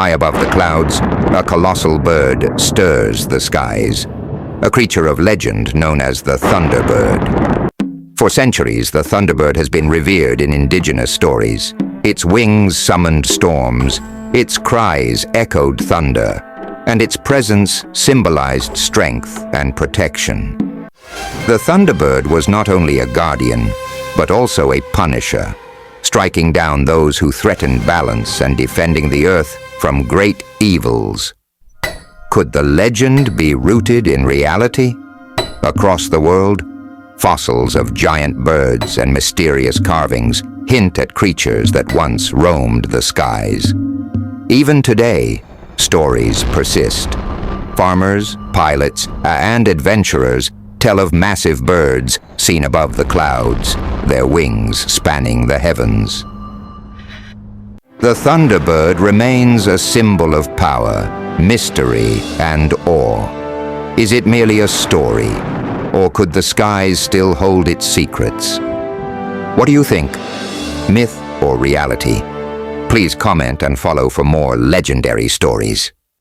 High above the clouds, a colossal bird stirs the skies, a creature of legend known as the Thunderbird. For centuries, the Thunderbird has been revered in indigenous stories. Its wings summoned storms, its cries echoed thunder, and its presence symbolized strength and protection. The Thunderbird was not only a guardian, but also a punisher, striking down those who threatened balance and defending the earth from great evils. Could the legend be rooted in reality? Across the world, fossils of giant birds and mysterious carvings hint at creatures that once roamed the skies. Even today, stories persist. Farmers, pilots, and adventurers tell of massive birds seen above the clouds, their wings spanning the heavens. The Thunderbird remains a symbol of power, mystery, and awe. Is it merely a story, or could the skies still hold its secrets? What do you think? Myth or reality? Please comment and follow for more legendary stories.